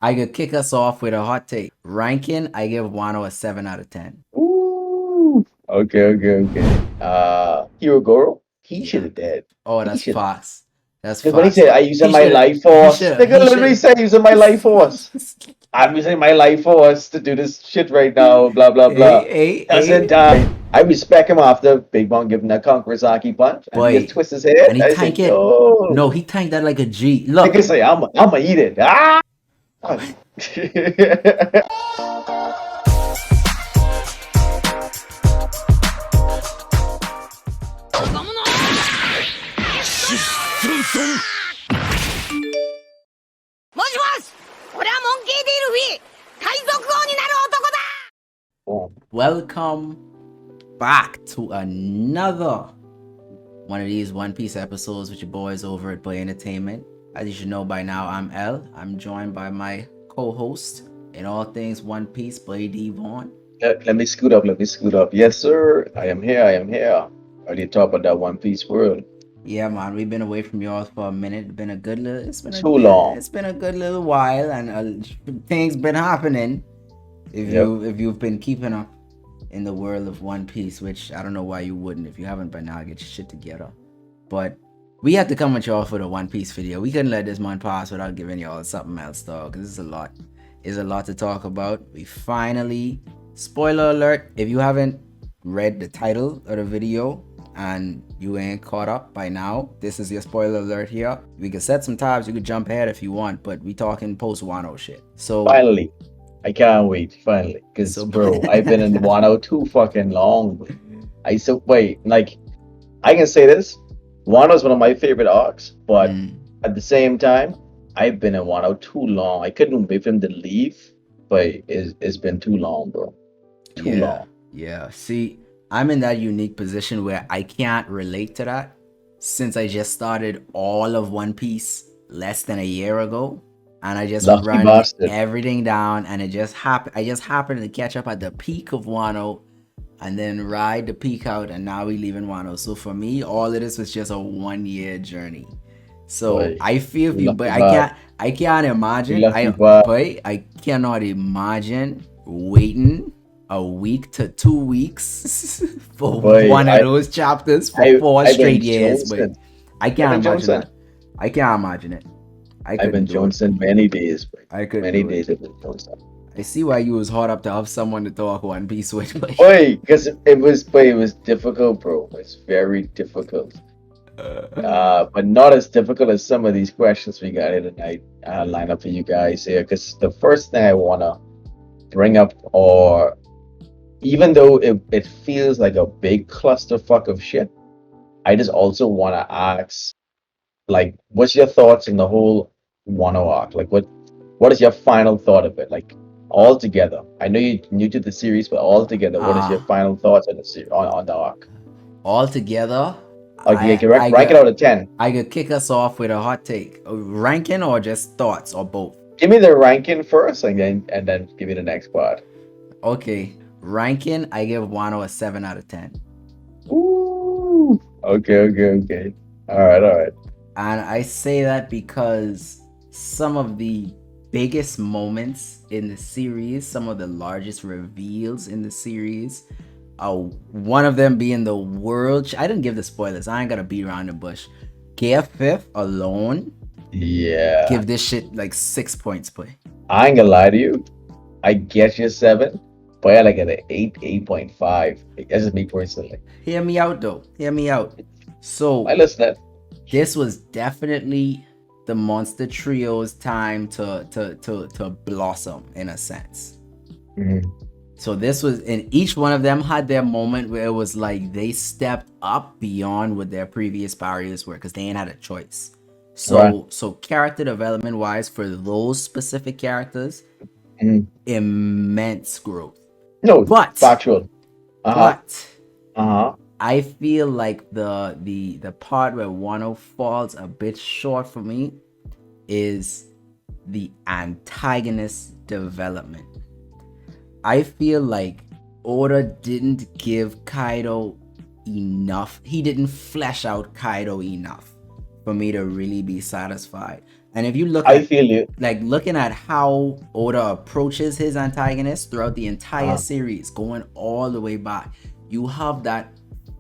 I could kick us off with a hot take. Ranking, I give Wano a 7 out of 10. Ooh. Okay. Hero Goro, he should Yeah. have dead. Oh, He that's should have. fast. That's Because when he fast. said, "I using He my should life he force," should they could he literally should say, "Using my life force." I'm using my life force to do this shit right now. Blah blah blah. Doesn't hey. die. I respect him after Big Bang giving that Konkurasaki punch, and he just Boy. twists his head. And he I say, tanked it. "Yo." No, he tanked that like a G. Nigga Look. say, "I'm eat it." Ah. Welcome back to another one of these One Piece episodes with your boys over at Entertainment. As you should know by now, I'm L. I'm joined by my co-host in all things One Piece, Boy Devon. Let me scoot up. Let me scoot up. Yes, sir. I am here. I am here. Ready to talk about that One Piece world. Yeah, man, we've been away from y'all for a minute. Too long. It's been a good little while, and things been happening. Yep. If you've been keeping up in the world of One Piece, which I don't know why you wouldn't. If you haven't by now, get your shit together. But we had to come with y'all for the One Piece video. We couldn't let this month pass without giving y'all something else, dog. Cause it's a lot. It's a lot to talk about. We finally, spoiler alert, if you haven't read the title of the video and you ain't caught up by now, this is your spoiler alert here. We can set some tabs, you could jump ahead if you want, but we talking post Wano shit. So Finally. I can't wait. Finally. Because, so bro, I've been in Wano too fucking long. I so wait, like, I can say this. Wano's one of my favorite arcs, but mm. at the same time, I've been in Wano too long. I couldn't wait for him to leave, but it's been too long, bro. Too Yeah, long. yeah. See, I'm in that unique position where I can't relate to that since I just started all of One Piece less than a year ago, and I just Lucky run bastard. everything down, and it just happened. I just happened to catch up at the peak of Wano, and then ride the peak out, and now we leave in Wano. So for me, all of this was just a 1 year journey. So Boy. I feel for You you, but lucky bastard. I can't You imagine. lucky bastard. I cannot imagine waiting a week to 2 weeks for Boy, one of those chapters for I, four I've been straight years. But Jonesing. I I've can't been imagine Jonesing. that. I can't imagine it. I I've couldn't been do it. Jonesing many days, boy. I couldn't Many do it. days I've been Jonesing. I see why you was hard up to have someone to talk One Piece with. But Boy, because it was difficult, bro. It's very difficult. But not as difficult as some of these questions we got here tonight. Line up for you guys here, because the first thing I wanna bring up, or even though it feels like a big clusterfuck of shit, I just also wanna ask, like, what's your thoughts in the whole Wano arc? Like, what is your final thought of it? Like, all together. I know you're new to the series, but all together, what is your uh final thoughts on on the arc? altogether, Like, you can I rank it got out of 10. I could kick us off with a hot take. Ranking or just thoughts or both? Give me the ranking first, and then give me the next part. Okay. Ranking, I give Wano a 7 out of 10. Ooh. Okay. All right. And I say that because some of the biggest moments in the series, some of the largest reveals in the series, one of them being the world. I didn't give the spoilers. I ain't gonna beat around the bush. KF5 alone, Yeah. give this shit like 6 points play. I ain't gonna lie to you. I get you 7, but I like it at 8, 8.5. That's just me personally. Hear me out though. Hear me out. I So listen. this was definitely the Monster Trio's time to blossom in a sense. Mhm. So this was, and each one of them had their moment where it was like they stepped up beyond what their previous barriers were because they ain't had a choice. Right. So character development wise for those specific characters, Mhm. immense growth. No, But factual. Uh huh. but Uh huh. I feel like the part where Wano falls a bit short for me is the antagonist development. I feel like Oda didn't give Kaido enough. He didn't flesh out Kaido enough for me to really be satisfied. And if you look I at feel you. like looking at how Oda approaches his antagonist throughout the entire Uh, series, going all the way back, you have that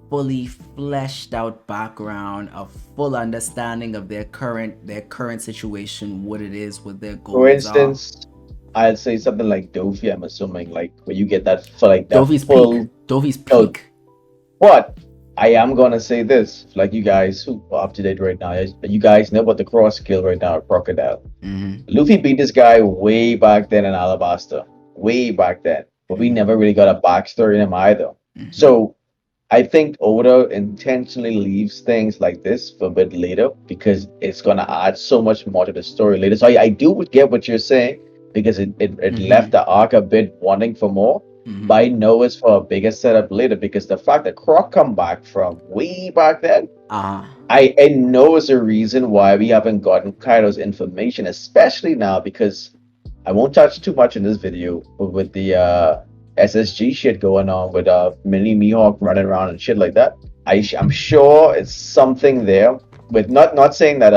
fully fleshed out background, a full understanding of their current situation, what it is, what their for goals are. instance, I'd say something like Dofi. I'm assuming like where you get that for like that Dovi's peak. full. Dovi's No, peak. but I am gonna say this, like you guys who are up to date right now, you guys know about the cross skill right now, Crocodile. Mm-hmm. Luffy beat this guy way back then in Alabasta, way back then, but we Mm-hmm. never really got a backstory in him either. Mm-hmm. So I think Oda intentionally leaves things like this for a bit later because it's gonna add so much more to the story later. So I do get what you're saying because it left Mm-hmm. the arc a bit wanting for more. Mm-hmm. But I know it's for a bigger setup later because the fact that Croc come back from way back then, Uh-huh. I know is a reason why we haven't gotten Kaido's information, especially now because I won't touch too much in this video, but with the SSG shit going on with Mini Mihawk running around and shit like that, I'm sure it's something there. With not saying that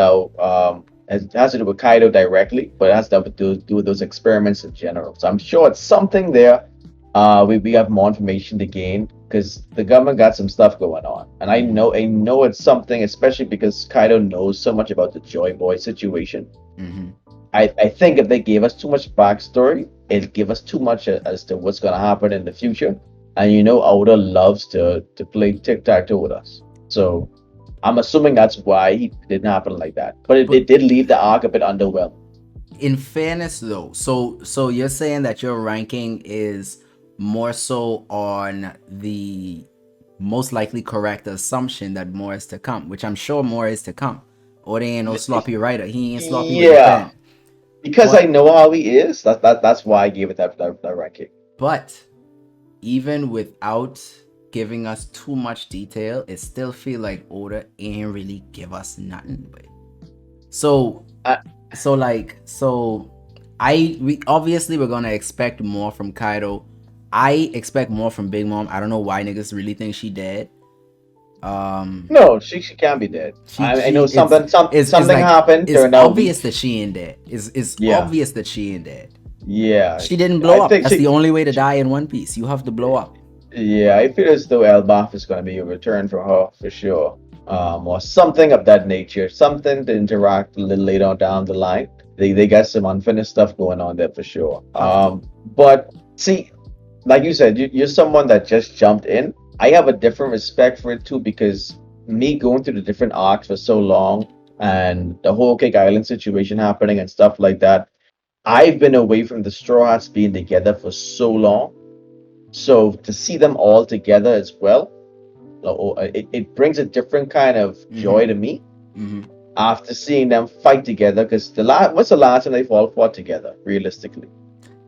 it has to do with Kaido directly, but it has to do with those experiments in general. So I'm sure it's something there. We have more information to gain because the government got some stuff going on, and Mm-hmm. I know it's something, especially because Kaido knows so much about the Joy Boy situation. Mm-hmm. I think if they gave us too much backstory, it'll give us too much as to what's gonna happen in the future. And you know, Oda loves to play tic tac toe with us. So I'm assuming that's why it didn't happen like that. But But it did leave the arc a bit underwhelmed. in fairness though, so you're saying that your ranking is more so on the most likely correct assumption that more is to come, which I'm sure more is to come. Or they ain't no sloppy writer. He ain't sloppy with the Yeah, pen. because I But know how he is. That's why I gave it that ranking. but even without giving us too much detail, it still feel like Oda ain't really give us nothing. But so I, so we obviously we're gonna expect more from Kaido. I expect more from Big Mom. I don't know why niggas really think she dead. no, she can't be dead. I know She it's something like happened. it's Turned out weak. obvious that she ain't dead. It's Yeah, obvious that she ain't dead. yeah. She didn't blow I up. think That's the only way to she die in One Piece. You have to blow up. Yeah, I feel as though Elbaf is going to be a return for her for sure, or something of that nature, something to interact a little later down the line. They got some unfinished stuff going on there for sure. Have to. But see, like you said, you're someone that just jumped in. I have a different respect for it too because me going through the different arcs for so long and the whole Cake Island situation happening and stuff like that. I've been away from the Straw Hats being together for so long, so to see them all together as well, it brings a different kind of joy Mm-hmm. to me Mm-hmm. after seeing them fight together. Because what's the last time they've all fought together, realistically?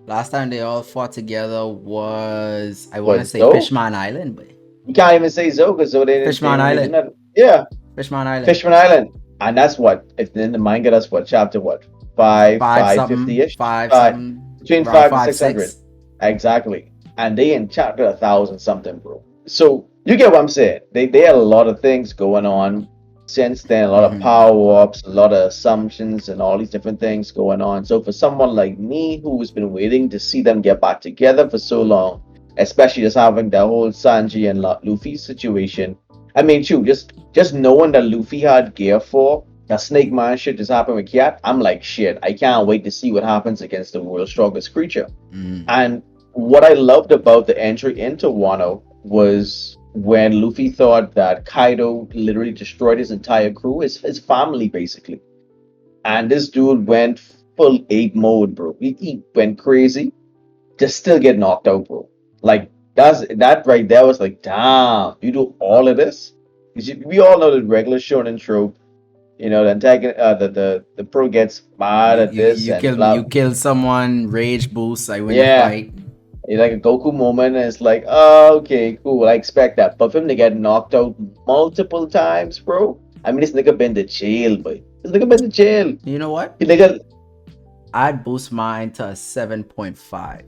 Last time they all fought together was I want to Was say Zoe? Fishman Island, but You can't even say Zoe because Zoe they Fishman didn't really do Island, nothing. Yeah, Fishman Island, Fishman Island, and that's what if then the mind get us what chapter what five five fifty something, ish five five something, between around 5 to 600 5-6. exactly, and they in chapter 1,000 something, bro. So you get what I'm saying? They had a lot of things going on since then, a lot of Mm-hmm. power ups, a lot of assumptions, and all these different things going on. So for someone like me who's been waiting to see them get back together for so long, especially just having the whole Sanji and Luffy situation. I mean, true, just knowing that Luffy had gear for that Snake Man shit just happened with Cat, I'm like, shit, I can't wait to see what happens against the world's strongest creature. Mm-hmm. And what I loved about the entry into Wano was when Luffy thought that Kaido literally destroyed his entire crew, his family basically. And this dude went full ape mode, bro. He went crazy to still get knocked out, bro. Like that right there was like, damn, you do all of this? 'Cause we all know the regular shonen trope, the antagonist, the pro gets mad You at you this you and kill blah. you kill someone, rage boost. I win the Yeah, fight. it's like a Goku moment, and it's like, oh, okay, cool, I expect that. But for him to get knocked out multiple times, bro. I mean, this nigga been to jail, boy. This nigga been to jail. You know what? He nigga, I'd boost mine to a 7.5.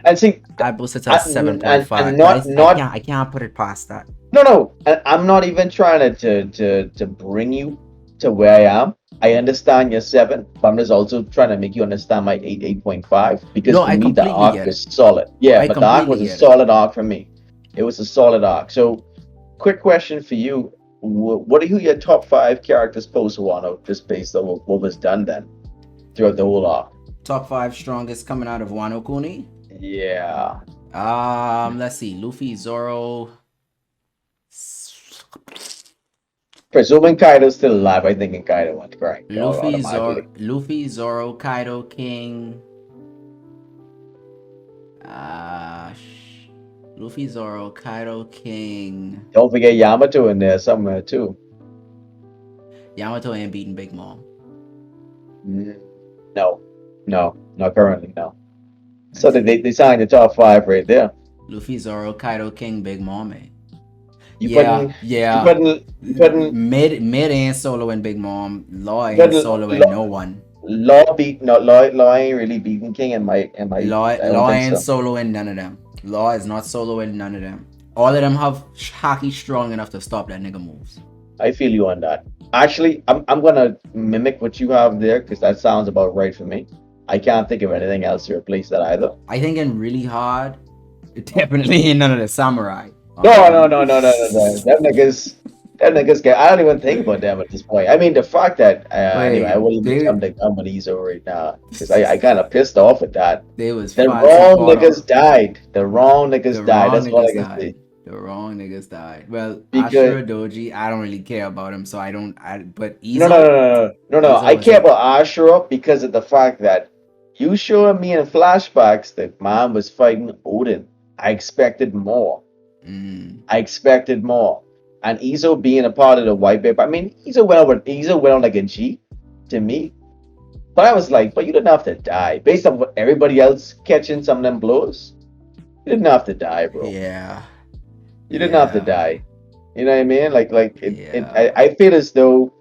and see, I'd boost it to a and 7.5. I can't put it past that. no, no. I'm not even trying to bring you to where I am. I understand your 7, but I'm just also trying to make you understand my 8, 8.5 because No, for I me the completely arc get it. was solid. Yeah, I but the arc completely was a get it. solid arc for me. It was a solid arc. So, quick question for you: What are your top 5 characters post Wano, just based on what was done then throughout the whole arc? Top 5 strongest coming out of Wano Kuni. Yeah, Let's see. Luffy, Zoro. presuming Kaido's still alive, I think Kaido went crying automatically. Luffy, Zoro, Kaido, King. Uh, Luffy, Zoro, Kaido, King. Don't forget Yamato in there somewhere too. Yamato ain't beating Big Mom. Mm, No, no, not currently, no. So Let's see. they signed the top 5 right there. Luffy, Zoro, Kaido, King, Big Mom. Eh? You Yeah, putting you yeah. putting you putting Mid ain't soloing Big Mom. Law you ain't putting soloing no one. Law ain't really beating King in my I don't Law think ain't so. soloing none of them. Law is not soloing none of them. All of them have hockey strong enough to stop that nigga moves. I feel you on that. Actually, I'm gonna mimic what you have there because that sounds about right for me. I can't think of anything else to replace that either. I think in really hard, it definitely ain't none of the samurai. No. Them niggas get. I don't even think about them at this point. I mean, the fact that anyway, I Wait, wouldn't even they jump the gun with Ezo right now because I kind of pissed off at that. they was The fancy wrong caught niggas up. died. The wrong The niggas died. wrong That's all I niggas can say. died. The wrong niggas died. Well, Because Ashura Doji, I don't really care about him, so I don't. But no, no, no, Izo, no, no, no, no. Izo I was care it. about Ashura because of the fact that you showing me in flashbacks that man was fighting Odin. I expected more. Mm. I expected more. And Izo being a part of the white paper. I mean, Izo went on like a G to me. But I was like, but you didn't have to die. Based on what everybody else catching some of them blows, you didn't have to die, bro. Yeah, You didn't have to yeah, die. You know what I mean? yeah. I feel as though,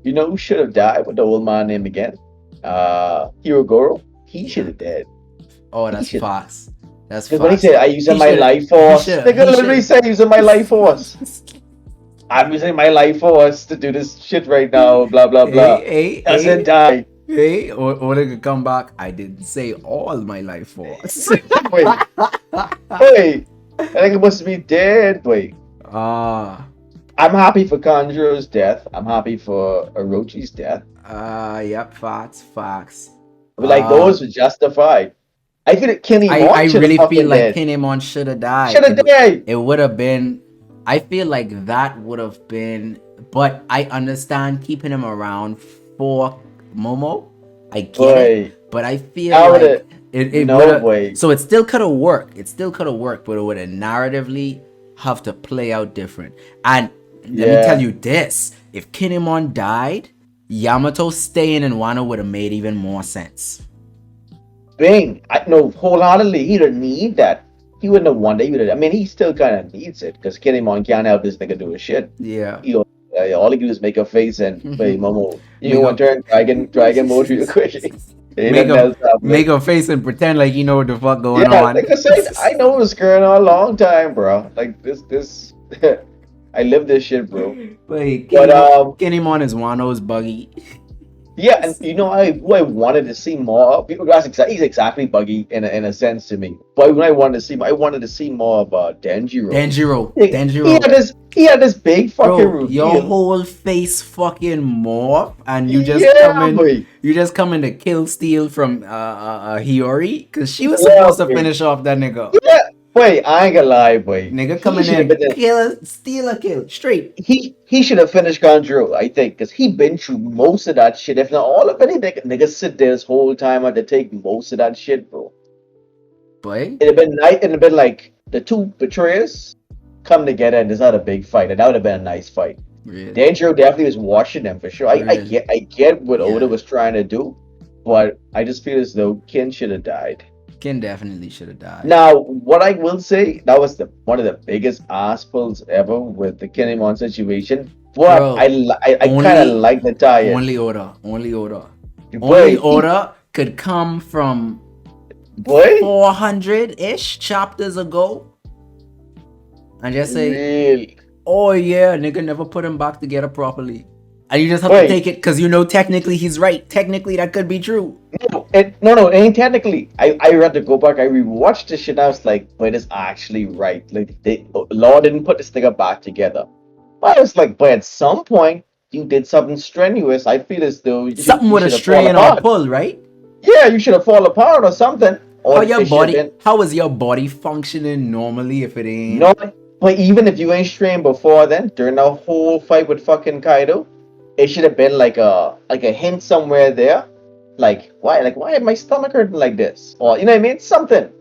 you know who should have died? What the old man name again? Hirogoro. He should Here. have died. Oh, He that's should. Fox. That's Because when he Fox. said, I using He my should. life He force. should. Nigga He literally should. said using my life force. I'm using my life force to do this shit right now, blah blah blah. Doesn't Hey. die. Or they could come back. I didn't say all my life force. Wait, wait. I think it must be dead. Wait. Ah, I'm happy for Kanjuro's death. I'm happy for Orochi's death. yep, facts. But like those were justified. I feel that Kenny I Mon should have really feel fucking like dead. Kinemon should have died. Should have died. It would have been. I feel like that would have been. But I understand keeping him around for Momo. I get Boy, it, but I feel I would like have. it would No, have. boy. So it still could have worked. It still could have worked, but it would have narratively have to play out different. And let me tell Yeah. you this: if Kinemon died, Yamato staying in Wano would have made even more sense. Bing. I no wholeheartedly. He didn't need that. He wouldn't have won that. He would have. I mean, he still kind of needs it because Kenny Mon can't help this nigga do his shit. Yeah. He all he can do is make a face and play Momo. You Make want a to turn dragon mode real quick. Ain't make nothing a else happening. make a face and pretend like you know what the fuck going Yeah, on. like I said, I know what's going on a long time, bro. Like this. I live this shit, bro. Wait, But Kinemon is Wano's buggy. yeah, and you know, who I wanted to see more of. People ask he's exactly buggy in a sense to me. But when I wanted to see, I wanted to see more of Denjiro. Denjiro. He had this big fucking Bro, your reveal. whole face fucking morph, and Yeah, boy. you just coming to kill steal from Hiyori, cause she was Yeah, supposed to boy. finish off that nigga. Yeah. Wait, I ain't gonna lie, boy. Nigga He coming should have in, been the steal a kill, straight. he should have finished Conjuro, I think, because he been through most of that shit. If not all of it, niggas sit there this whole time had to take most of that shit, bro. Boy, It'd have been nice. It'd have been like the two betrayers come together and just had a big fight, and that would have been a nice fight. real, Danjiro definitely was watching them for sure. real. I get what Oda Yeah, was trying to do, but I just feel as though Kin should have died. Ken definitely should have died. Now, what I will say, that was the one of the biggest ass pulls ever with the Kinemon situation. But Bro, I kind of like the tie-in. Only Oda. Only Boy, Oda could come from boy, 400-ish chapters ago and just say, real. oh yeah, nigga never put him back together properly. And you just have to take it because you know technically he's right. Technically that could be true. No, it ain't technically. I had to go back. I rewatched this shit. I was like, but it's actually right. Like Law didn't put this nigga back together. But I was like, but at some point you did something strenuous. I feel as though Something you with a should have fallen strain or apart. pull, right? Yeah, you should have fallen apart or something. Or How is your body functioning normally if it ain't? No, but even if you ain't strained before then, during the whole fight with fucking Kaido, it should have been like a hint somewhere there. Why is my stomach hurting like this? Or you know what I mean? Something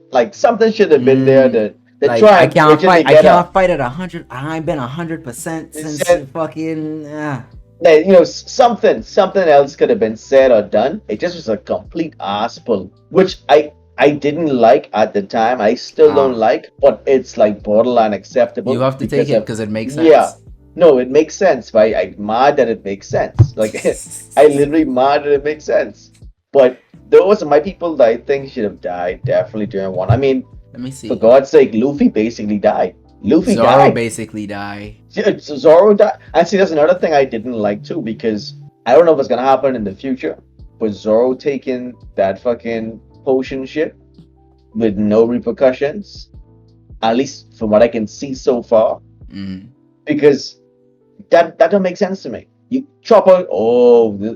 should have been there to Like try I and can't bridge it fight. I together. can't fight at 100. I ain't been 100% since fucking. Like, something else could have been said or done. It just was a complete ass pull, which I didn't like at the time. I still don't like, but it's like borderline acceptable. You have to take it because it makes sense. Yeah, no, it makes sense. But I'm mad that it makes sense. Like I literally mad that it makes sense. But those are my people that I think should have died definitely during one. I mean, let me see. For God's sake, Luffy basically died. Zoro basically died. Zoro died. And see, that's another thing I didn't like too, because I don't know what's gonna happen in the future. But Zoro taking that fucking potion shit with no repercussions, at least from what I can see so far, because that don't make sense to me. You chop out,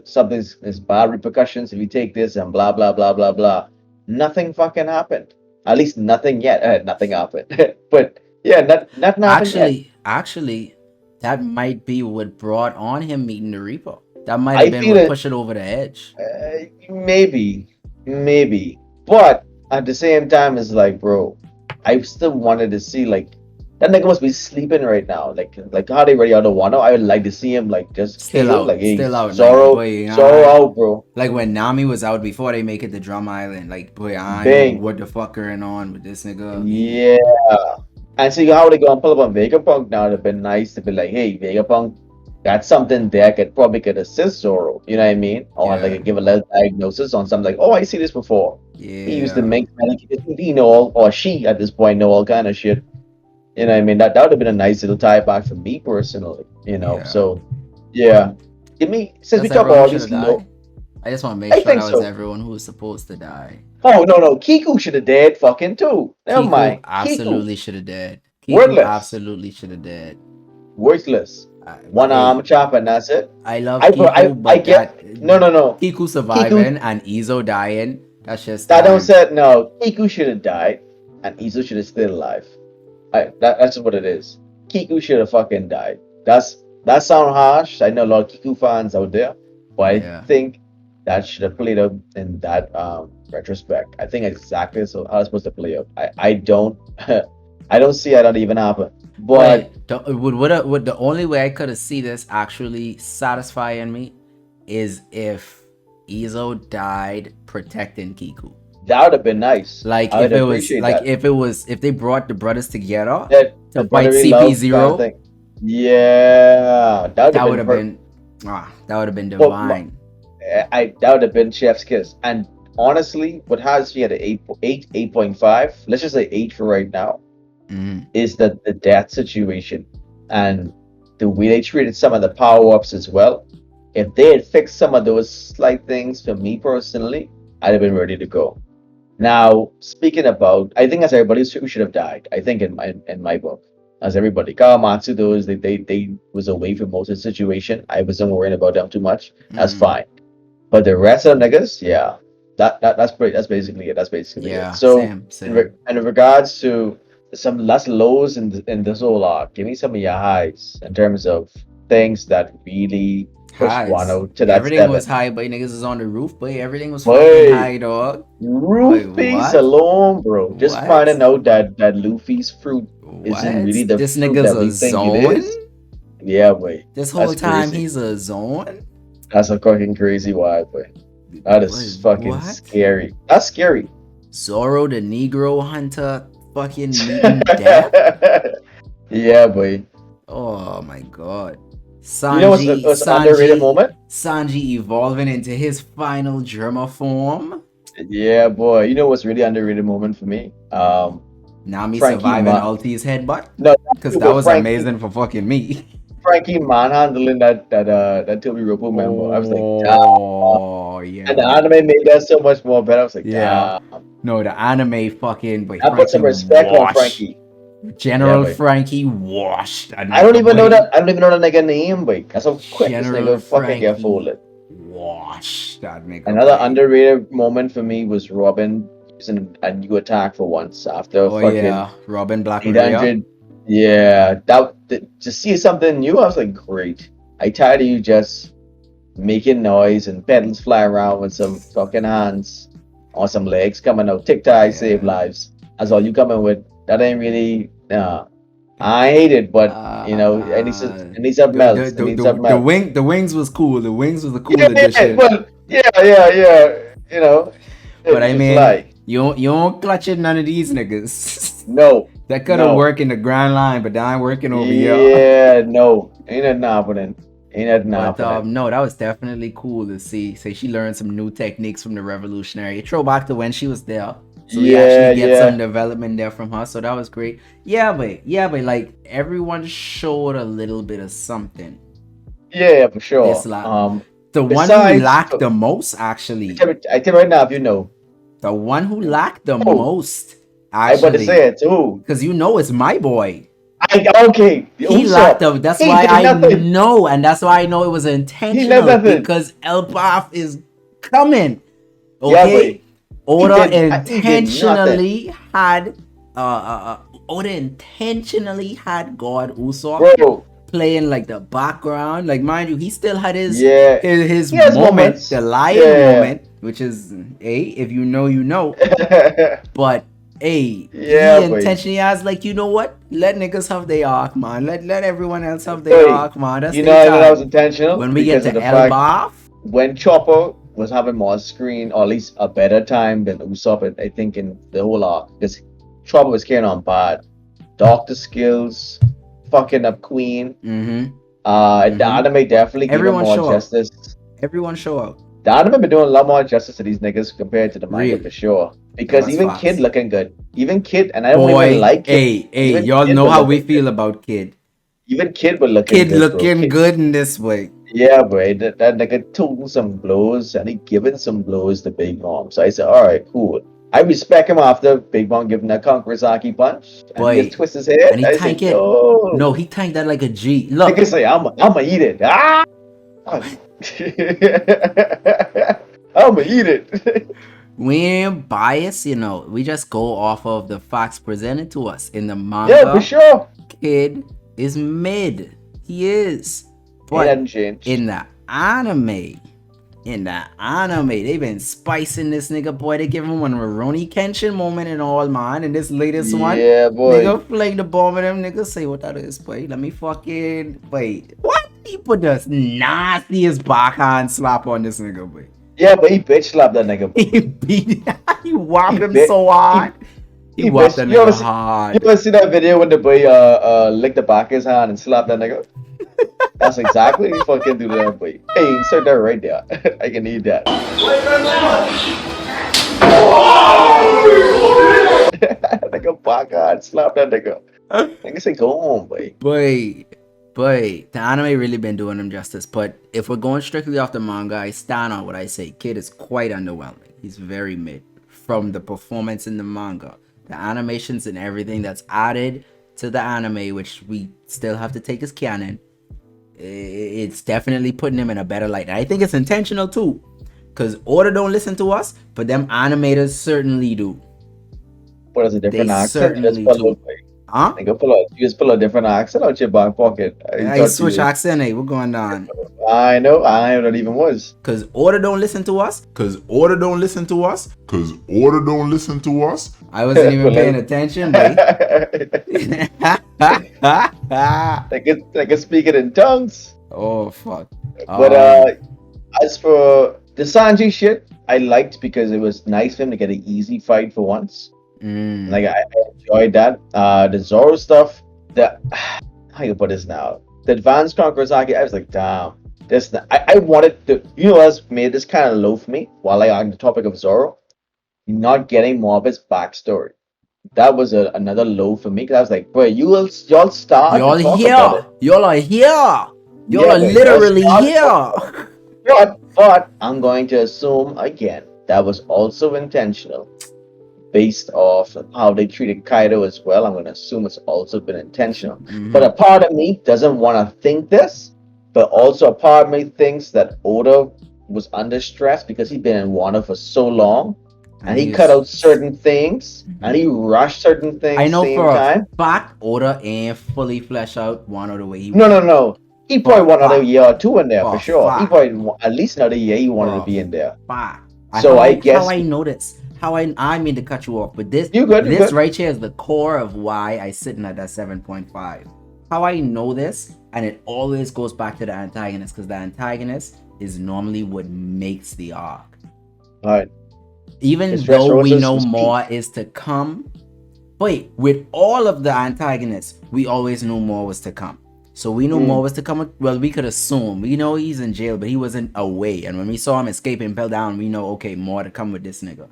something's bad repercussions if you take this and blah blah blah blah blah. Nothing fucking happened. At least nothing yet. Nothing happened. But yeah, nothing happened yet. Actually, that might be what brought on him meeting the Reaper. That might have been what pushed it over the edge. Maybe. But at the same time, it's like, bro, I still wanted to see like that nigga must be sleeping right now. Like how they ready out of Wano. I would like to see him like just still out. Like, hey, still out. Zoro, like, boy, Zoro out, bro. Like when Nami was out before they make it to Drum Island. Like, boy, I know what the fuck going on with this nigga. Yeah. And see how they gonna pull up on Vegapunk now. It'd been nice to be like, hey, Vegapunk, got something there could assist Zoro. You know what I mean? Or like give a little diagnosis on something like, oh, I see this before. Yeah. He used to make he know all, or she at this point know all kind of shit. You know what I mean? That would have been a nice little tie back for me personally. You know, so yeah. Give me since we talk about all these I just want to make sure that was everyone who was supposed to die. Oh no, Kiku should have died fucking too. Never mind. Absolutely should have died. Worthless. Absolutely should have died. Worthless. One arm chop and that's it. I love Kiku, but I get no. Kiku surviving and Izo dying. That's just that don't say no. Kiku should have died and Izo should have stayed alive. That's what it is. Kiku should have fucking died. That sound harsh. I know a lot of Kiku fans out there, but I think that should have played out in that retrospect. I think exactly so how it's supposed to play out. I don't I don't see how that even happen. But would the only way I could have see this actually satisfying me is if Izo died protecting Kiku. That would have been nice. Like if they brought the brothers together to fight CP0. Yeah, that would have been divine. That would have been chef's kiss. And honestly, what has me at an 8.5, let's just say 8 for right now, is the death situation and the way they treated some of the power-ups as well. If they had fixed some of those slight things for me personally, I'd have been ready to go. Now, speaking about, I think as everybody who should have died. I think in my book, as everybody, Kawamatsu, those they was away from most of the situation. I wasn't worrying about them too much. That's fine. But the rest of the niggas, yeah, that's basically it. So, same. In regards to some less lows in this whole arc, give me some of your highs in terms of things that really pushed Wano to that. Everything was high, but niggas is on the roof, but everything was fucking high, dog. Roof piece alone, bro. Just finding out that Luffy's fruit isn't really the this fruit nigga's that we think it is. Yeah, boy. This whole time he's a zone. That's a fucking crazy wild, boy. That is fucking scary. That's scary. Zoro the Negro hunter fucking meeting death. Yeah, boy. Oh my god. Sanji, you know what's an underrated moment? Sanji evolving into his final Germa form. Yeah, boy. You know what's really underrated moment for me? Nami surviving Ulti's headbutt? No, because that was amazing for fucking me. Frankie manhandling that Toby Ropo member. I was like, damn. Oh And the yeah, anime made that so much more better. I was like, yeah. damn. No, the anime fucking boy I put some Frankie respect on wash. Frankie. Yeah, General boy. Frankie washed that I don't nigga even know boy. that. I don't even know that nigga name, boy. That's how quick this General nigga fucking get Frankie folded. washed that nigga Another boy. underrated moment for me was Robin using a new attack for once after Oh fucking yeah, Robin Black Maria. 800. Yeah, to see something new, I was like, great. I tired of you just making noise and pedals fly around with some fucking hands or some legs coming out. TikTok save Yeah. lives. That's all you coming with. That ain't really. I hate it, but it needs something else. It needs something else. The wings was cool. The wings was a cool Yeah, yeah, addition. well, yeah. You know, But you I can mean, fly. you don't clutch it none of these niggas. No, That could have no. worked in the Grand Line, but that ain't working over here. Yeah, no. Ain't nothing happening. Ain't nothing But happening. no, that was definitely cool to see. Say she learned some new techniques from the Revolutionary. Throw back to when she was there. So we actually Yeah, get some yeah, development there from her. So that was great. Yeah, but like everyone showed a little bit of something. yeah, for This sure. lot. The one who Besides, lacked the most actually. I tell you right now, if you know, The one who lacked the oh, most I about to say actually. it too. Because you know it's my boy. Okay, He lacked Usopp, them. That's he why did I nothing. know, and that's why I know it was He did intentional nothing. because El Baf is coming. Yeah, but Okay, Oda he did nothing, intentionally had Oda intentionally had God Usopp bro. playing like the background. Like mind you, he still had Yeah, his he has moment, the moments. lion Yeah, moment, which is if you know, you know. But hey, he yeah, boy. intentionally has like, you know what? Let niggas have their arc, man. Let everyone else have their Boy, arc, man. That's you know, their I know that was time. intentional When we get because of to the El fact Baf, when Chopper was having more screen, or at least a better time than Usopp, I think in the whole arc, because Chopper was carrying on bad. Doctor skills, fucking up Queen. mm-hmm, The mm-hmm. anime definitely gave him Everyone more show out. justice. Everyone show out. The anime been doing a lot more justice to these niggas compared to the manga Real. for sure. No, Because that's even Kid facts. looking good. Even Kid, and I don't even Boy, like Kid. hey, Even y'all Kid know was how we looking good. feel about Kid. Even Kid was looking Kid good, bro. looking Kid, good in this way. yeah, bro. That nigga took some blows and he giving some blows to Big Mom. So I said, all right, cool. I respect him after Big Mom giving that Conqueroraki punch and he just Boy, twists his head. and he I tank said, it. yo. No, he tanked that like a G. Nigga Look, say, I'ma eat it. Ah! I'ma what? eat it. We ain't biased, you know. We just go off of the facts presented to us. In the Yeah, for manga, sure. Kid is mid. He is. Ain't But nothing changed. in the anime, they've been spicing this nigga, boy. They give him one Rurouni Kenshin moment and all, man. And this latest one, Yeah, boy. nigga fling the bomb at him. Nigga say what that is, boy. Let me fucking wait. What? He put the nastiest backhand slap on this nigga, boy. Yeah, but he bitch slapped that nigga, boy. He beat, he He whopped him bit so he hard. He he whopped bitch. that You ever nigga see you hard. ever see that video when the boy licked the back of his hand and slapped that nigga? That's exactly what he fucking do to that boy. Hey, insert that right there. I can eat that. Nigga back hand slap that nigga. Nigga say go on, boy. Boy, the anime really been doing him justice. But if we're going strictly off the manga, I stand on what I say. Kid is quite underwhelming. He's very mid from the performance in the manga, the animations and everything that's added to the anime, which we still have to take as canon. It's definitely putting him in a better light. And I think it's intentional too, because Order don't listen to us, but them animators certainly do. What is a They different accent? certainly do. Huh? You just pull a different accent out your back pocket. I I thought you switch was. accent. Hey, we're going down. I know that even was. Cause Order don't listen to us. Cause Order don't listen to us. Cause Order don't listen to us. I wasn't even paying attention, boy. They can speak it in tongues. Oh fuck. But as for the Sanji shit, I liked because it was nice for him to get an easy fight for once. Like I enjoyed that. The Zoro stuff, the how you put this now? The advanced Conqueroraki, I was like, damn. This I wanted to, you know what's made this kind of low for me while I on the topic of Zoro? Not getting more of his backstory. that was another low for me because I was like, bro, y'all start to Y'all talk about here. it. Y'all are here. Y'all Yeah, are but y'all literally start to talk here. about it. But I'm going to assume again that was also intentional based off of how they treated Kaido as well. I'm going to assume it's also been intentional. But a Mhm. part of me doesn't want to think this, but also a part of me thinks that Oda was under stress because he'd been in Wano for so long And and he cut he's. out certain things and Mhm. he rushed certain I things know same for a time. fact Oda ain't fully flesh out Wano the way he No, no, wanted. no. He For a probably want another fact. year or two in there For for a sure. He fact. probably at least another year he wanted to For a be in there. fact. So I How guess I know this? How I mean to cut you off, but you good, you this good. right here is the core of why I sitting at that 7.5. How I know this, and it always goes back to the antagonist, because the antagonist is normally what makes the arc. All right. Even His though we Dressrosas know was more peak. is to come, but with all of the antagonists, we always knew more was to come. So we knew more Mm. was to come. Well, we could assume. We know he's in jail, but he wasn't away. And when we saw him escape and fell down, we know, okay, more to come with this nigga.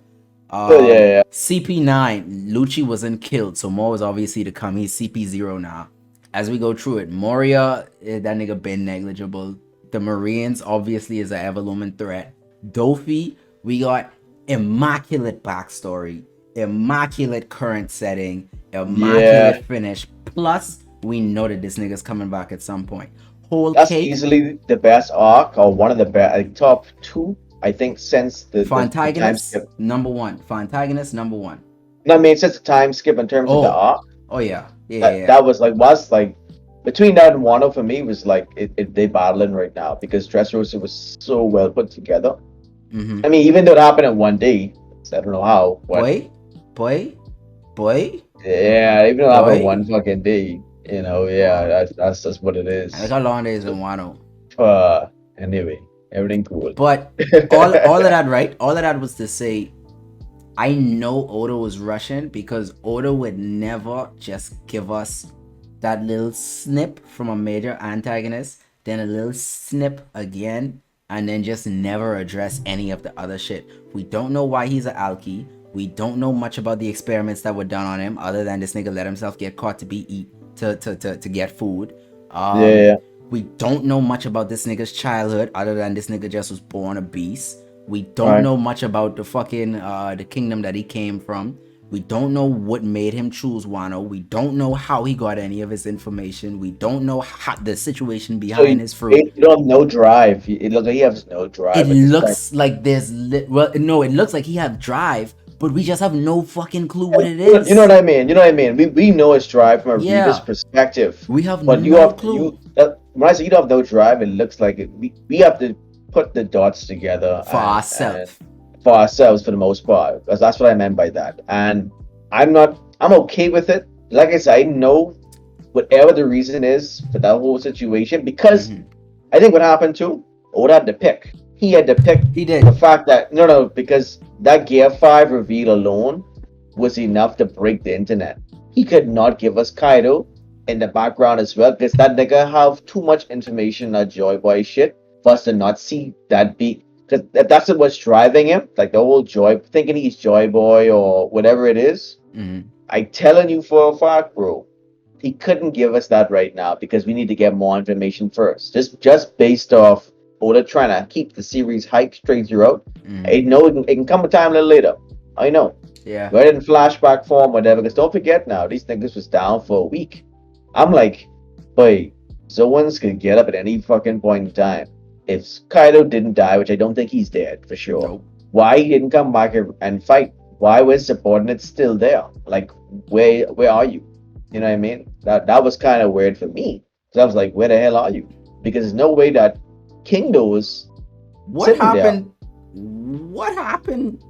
So yeah, CP9, Lucci wasn't killed, so more was obviously to come. He's CP0 now. As we go through it, Moria, that nigga been negligible. The Marines obviously is an ever-looming threat. Dofi, we got immaculate backstory, immaculate current setting, yeah. immaculate finish. Plus, we know that this nigga's coming back at some point. Whole That's cake, easily the best arc or one of the best, like, top two, I think, since the time Fantagonist, skip. number one. Fantagonist, number one. No, I mean, since the time skip in terms of the Oh, arc, oh yeah, yeah, yeah, that yeah. that was like between that and Wano for me was like they battling right now because Dressrosa was so well put together. I mean, even though it happened in one day, I don't know how, but Boy, boy, boy, yeah, even though it happened in boy. one fucking day, yeah, Wow. that's just what it And look is. how long it is in So, Wano. anyway, everything cool. But all of that, right? All of that was to say, I know Oda was rushing because Oda would never just give us that little snip from a major antagonist, then a little snip again, and then just never address any of the other shit. We don't know why he's an alky. We don't know much about the experiments that were done on him, other than this nigga let himself get caught to be eat to get food. Um, Yeah, we don't know much about this nigga's childhood, other than this nigga just was born a beast. We don't right. know much about the fucking the kingdom that he came from. We don't know what made him choose Wano. We don't know how he got any of his information. We don't know how, the situation So behind his fruit. you don't have no drive. It looks like he has no It drive at this time. looks like there's well, no, it looks like he have drive, but we just have no fucking clue what it You know what is. I mean? You know what I mean? We know it's drive from a reader's Yeah, perspective, we have but no clue when I say you don't have no drive, it looks like we have to put the dots together for and ourselves. for ourselves for the most part, because that's what I meant by that. And I'm okay with it. Like I said, I know whatever the reason is for that whole situation, because Mm-hmm. I think what happened too, Oda had to pick. He had to pick He the did. fact that no, because that Gear 5 reveal alone was enough to break the internet. He could not give us Kaido in the background as well, because that nigga have too much information on Joy Boy shit for us to not see that beat. Because that's what's driving him, like the whole Joy, thinking he's Joy Boy or whatever it is. Mm-hmm. I telling you for a fact, bro, he couldn't give us that right now because we need to get more information first. Just based off Oda trying to keep the series hype straight throughout. I Mm-hmm. know it can come a time a little later. I know. Yeah. Go ahead in flashback form, whatever. Because don't forget now, these niggas was down for a week. I'm like, boy, Zoans could get up at any fucking point in time. If Kaido didn't die, which I don't think he's dead for sure, Nope. why he didn't come back and fight? Why was subordinates still there? Like, where are you? You know what I mean? That was kind of weird for me. Because I was like, where the hell are you? Because there's no way that Kingdo was What sitting there. happened? What happened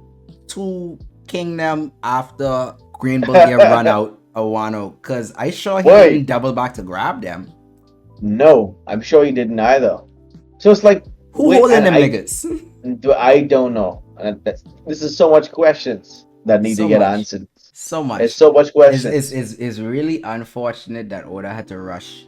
to Kingdom after Green Bull get run out of Wano? Cause I sure he Wait, didn't double back to grab them. no, I'm sure he didn't either. So it's like, Who wait, holding and them niggas? I don't know. And this is so much questions that need to So get much, answered. so There's much. so much Is questions. really unfortunate that Oda had to rush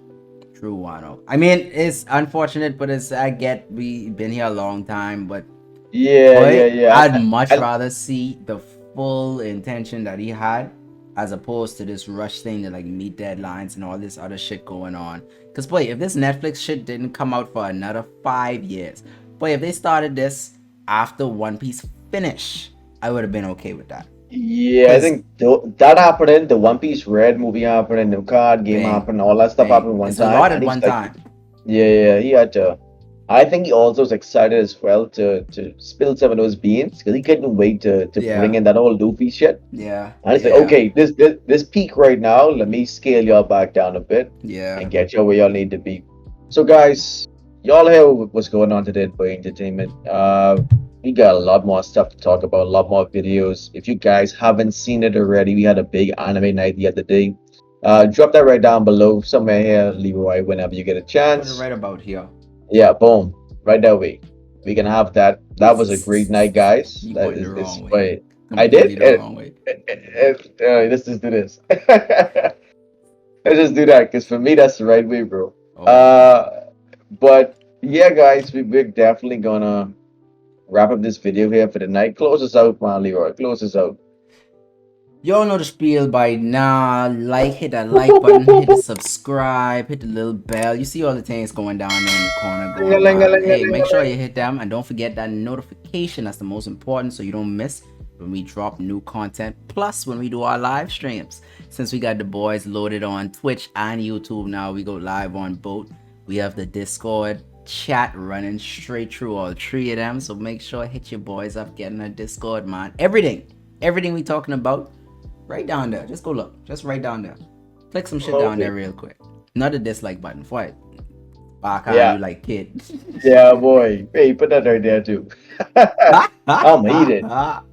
through Wano. I mean, it's unfortunate, but it's I get we been here a long time, but Yeah, yeah, boy, yeah. I'd much And rather see the full intention that he had as opposed to this rush thing to like meet deadlines and all this other shit going on. Cause boy, if this Netflix shit didn't come out for another 5 years, boy, if they started this after One Piece finish, I would have been okay with that. Yeah, I think that happened. The One Piece Red movie happened, the card game Bang, happened, all that stuff bang. happened one It's a time, lot at and he's one like, time. yeah, he had to. I think he also was excited as well to spill some of those beans because he couldn't wait to bring Yeah, in that whole Luffy shit. yeah, And he's like, yeah, okay, this peak right now, let me scale y'all back down a bit yeah. and get y'all where y'all need to be. So guys, y'all hear what's going on today at Boy Entertainment. We got a lot more stuff to talk about, a lot more videos. If you guys haven't seen it already, we had a big anime night the other day. Drop that right down below somewhere here, Leroy, whenever you get a Put it chance. right about here. Yeah, boom, right that way. We can have that. That was a great night, guys. You That pointing the is this wrong way. way. I Completely did. the wrong way. Let's just do this. Let's just do that because for me that's the right way, bro. Oh. But yeah, guys, we're definitely gonna wrap up this video here for the night. Close us out, man, Leroy. Close us out. Y'all know the spiel by now. Hit that like button, hit the subscribe, hit the little bell. You see all the things going down there in the corner going on. Hey, make sure you hit them and don't forget that notification. That's the most important so you don't miss when we drop new content. Plus, when we do our live streams. Since we got the boys loaded on Twitch and YouTube now, we go live on both. We have the Discord chat running straight through all 3 of them. So make sure hit your boys up, getting a Discord, man. Everything we talking about. Right down there. Just go look. Just right down there. Click some shit down there real quick. Not a dislike button. What? Back on you like kid. Yeah, boy. Hey, put that right there too. I'm eating. Ah?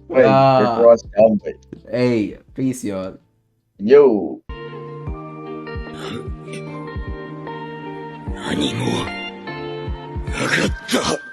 Wait, across down, wait. Hey, peace, y'all. Yo. 何もなかった。